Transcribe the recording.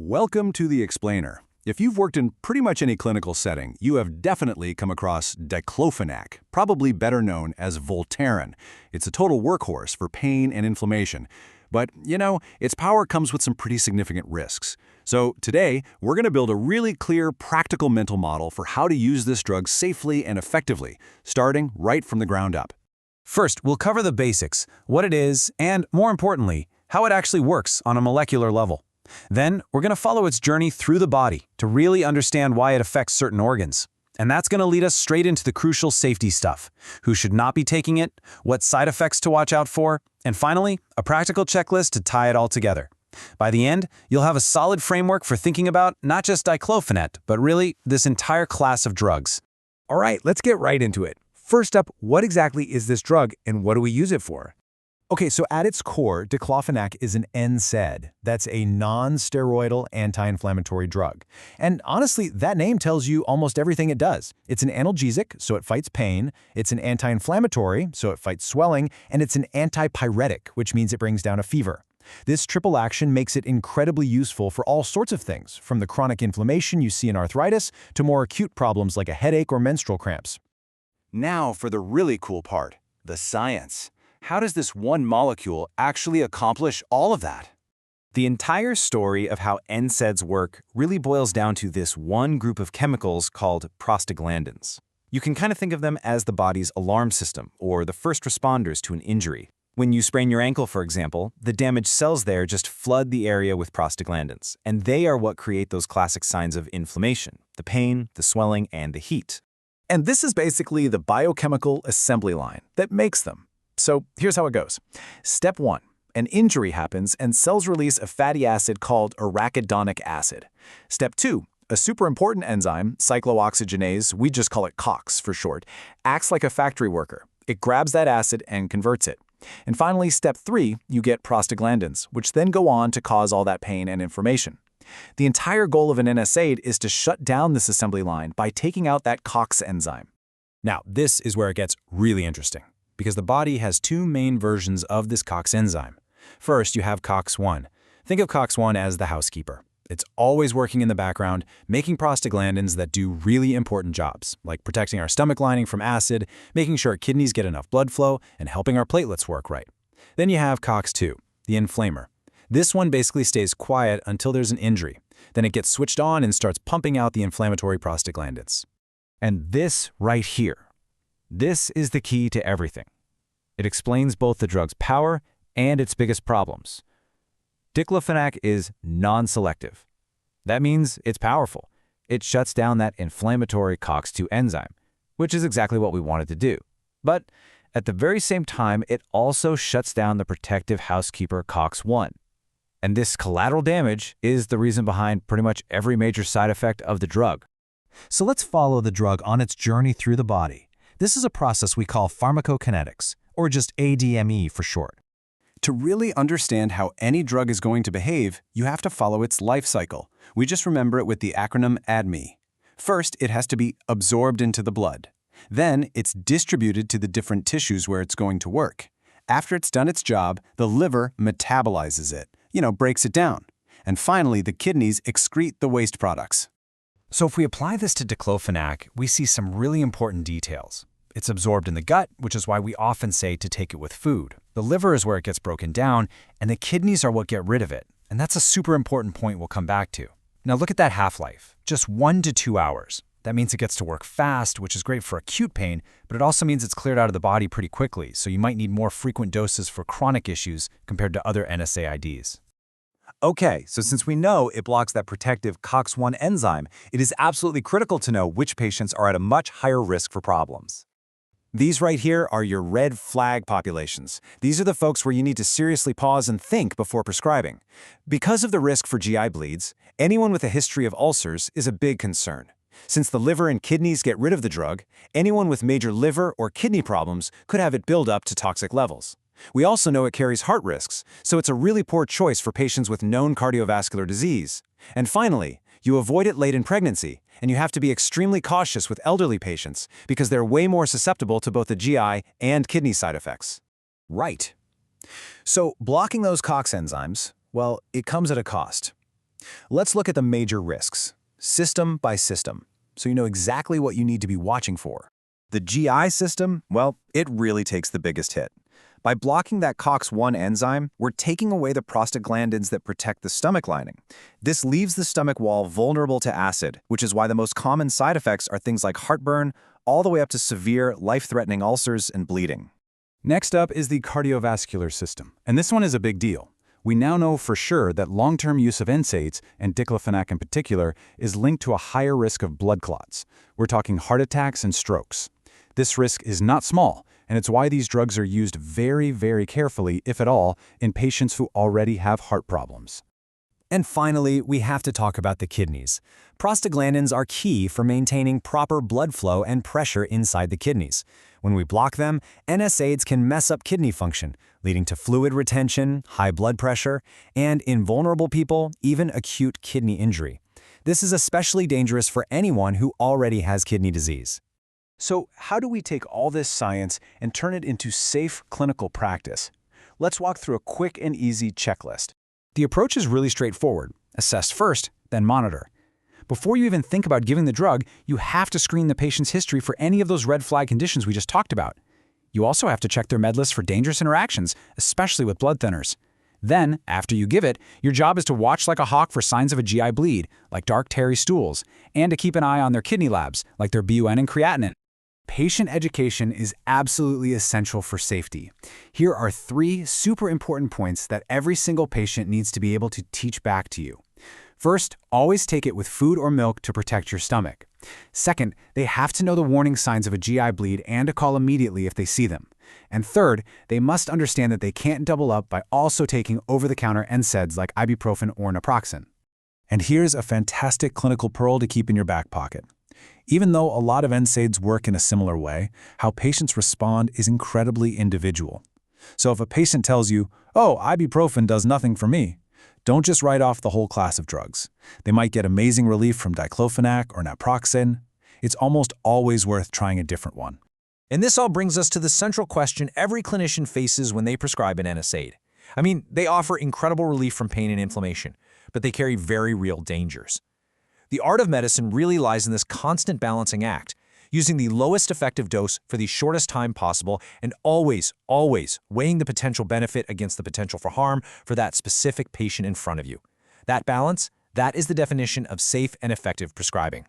Welcome to the Explainer. If you've worked in pretty much any clinical setting, you have definitely come across Diclofenac, probably better known as Voltaren. It's a total workhorse for pain and inflammation. But, its power comes with some pretty significant risks. So today, we're going to build a really clear, practical mental model for how to use this drug safely and effectively, starting right from the ground up. First, we'll cover the basics, what it is, and, more importantly, how it actually works on a molecular level. Then, we're going to follow its journey through the body to really understand why it affects certain organs. And that's going to lead us straight into the crucial safety stuff: who should not be taking it, what side effects to watch out for, and finally, a practical checklist to tie it all together. By the end, you'll have a solid framework for thinking about not just diclofenac, but really this entire class of drugs. All right, let's get right into it. First up, what exactly is this drug and what do we use it for? Okay, so at its core, diclofenac is an NSAID. That's a non-steroidal anti-inflammatory drug. And honestly, that name tells you almost everything it does. It's an analgesic, so it fights pain. It's an anti-inflammatory, so it fights swelling. And it's an antipyretic, which means it brings down a fever. This triple action makes it incredibly useful for all sorts of things, from the chronic inflammation you see in arthritis to more acute problems like a headache or menstrual cramps. Now for the really cool part, the science. How does this one molecule actually accomplish all of that? The entire story of how NSAIDs work really boils down to this one group of chemicals called prostaglandins. You can kind of think of them as the body's alarm system, or the first responders to an injury. When you sprain your ankle, for example, the damaged cells there just flood the area with prostaglandins, and they are what create those classic signs of inflammation: the pain, the swelling, and the heat. And this is basically the biochemical assembly line that makes them. So here's how it goes. Step 1. An injury happens and cells release a fatty acid called arachidonic acid. Step 2. A super important enzyme, cyclooxygenase, we just call it COX for short, acts like a factory worker. It grabs that acid and converts it. And finally, step 3, you get prostaglandins, which then go on to cause all that pain and inflammation. The entire goal of an NSAID is to shut down this assembly line by taking out that COX enzyme. Now, this is where it gets really interesting, because the body has two main versions of this COX enzyme. First, you have COX-1. Think of COX-1 as the housekeeper. It's always working in the background, making prostaglandins that do really important jobs, like protecting our stomach lining from acid, making sure our kidneys get enough blood flow, and helping our platelets work right. Then you have COX-2, the inflamer. This one basically stays quiet until there's an injury. Then it gets switched on and starts pumping out the inflammatory prostaglandins. And this right here, this is the key to everything. It explains both the drug's power and its biggest problems. Diclofenac is non-selective. That means it's powerful. It shuts down that inflammatory COX-2 enzyme, which is exactly what we want it to do. But at the very same time, it also shuts down the protective housekeeper COX-1. And this collateral damage is the reason behind pretty much every major side effect of the drug. So let's follow the drug on its journey through the body. This is a process we call pharmacokinetics, or just ADME for short. To really understand how any drug is going to behave, you have to follow its life cycle. We just remember it with the acronym ADME. First, it has to be absorbed into the blood. Then, it's distributed to the different tissues where it's going to work. After it's done its job, the liver metabolizes it, breaks it down. And finally, the kidneys excrete the waste products. So if we apply this to diclofenac, we see some really important details. It's absorbed in the gut, which is why we often say to take it with food. The liver is where it gets broken down, and the kidneys are what get rid of it. And that's a super important point we'll come back to. Now look at that half-life, just 1 to 2 hours. That means it gets to work fast, which is great for acute pain, but it also means it's cleared out of the body pretty quickly, so you might need more frequent doses for chronic issues compared to other NSAIDs. Okay, so since we know it blocks that protective COX-1 enzyme, it is absolutely critical to know which patients are at a much higher risk for problems. These right here are your red flag populations. These are the folks where you need to seriously pause and think before prescribing. Because of the risk for GI bleeds, anyone with a history of ulcers is a big concern. Since the liver and kidneys get rid of the drug, anyone with major liver or kidney problems could have it build up to toxic levels. We also know it carries heart risks, so it's a really poor choice for patients with known cardiovascular disease. And finally, you avoid it late in pregnancy, and you have to be extremely cautious with elderly patients because they're way more susceptible to both the GI and kidney side effects. Right. So blocking those COX enzymes, well, it comes at a cost. Let's look at the major risks, system by system, so you know exactly what you need to be watching for. The GI system, well, it really takes the biggest hit. By blocking that COX-1 enzyme, we're taking away the prostaglandins that protect the stomach lining. This leaves the stomach wall vulnerable to acid, which is why the most common side effects are things like heartburn, all the way up to severe, life-threatening ulcers and bleeding. Next up is the cardiovascular system, and this one is a big deal. We now know for sure that long-term use of NSAIDs, and Diclofenac in particular, is linked to a higher risk of blood clots. We're talking heart attacks and strokes. This risk is not small, and it's why these drugs are used very, very carefully, if at all, in patients who already have heart problems. And finally, we have to talk about the kidneys. Prostaglandins are key for maintaining proper blood flow and pressure inside the kidneys. When we block them, NSAIDs can mess up kidney function, leading to fluid retention, high blood pressure, and in vulnerable people, even acute kidney injury. This is especially dangerous for anyone who already has kidney disease. So how do we take all this science and turn it into safe clinical practice? Let's walk through a quick and easy checklist. The approach is really straightforward. Assess first, then monitor. Before you even think about giving the drug, you have to screen the patient's history for any of those red flag conditions we just talked about. You also have to check their med list for dangerous interactions, especially with blood thinners. Then, after you give it, your job is to watch like a hawk for signs of a GI bleed, like dark tarry stools, and to keep an eye on their kidney labs, like their BUN and creatinine. Patient education is absolutely essential for safety. Here are 3 super important points that every single patient needs to be able to teach back to you. First, always take it with food or milk to protect your stomach. Second, they have to know the warning signs of a GI bleed and to call immediately if they see them. And third, they must understand that they can't double up by also taking over-the-counter NSAIDs like ibuprofen or naproxen. And here's a fantastic clinical pearl to keep in your back pocket. Even though a lot of NSAIDs work in a similar way, how patients respond is incredibly individual. So if a patient tells you, "Oh, ibuprofen does nothing for me," don't just write off the whole class of drugs. They might get amazing relief from diclofenac or naproxen. It's almost always worth trying a different one. And this all brings us to the central question every clinician faces when they prescribe an NSAID. I mean, they offer incredible relief from pain and inflammation, but they carry very real dangers. The art of medicine really lies in this constant balancing act, using the lowest effective dose for the shortest time possible and always weighing the potential benefit against the potential for harm for that specific patient in front of you. That balance, that is the definition of safe and effective prescribing.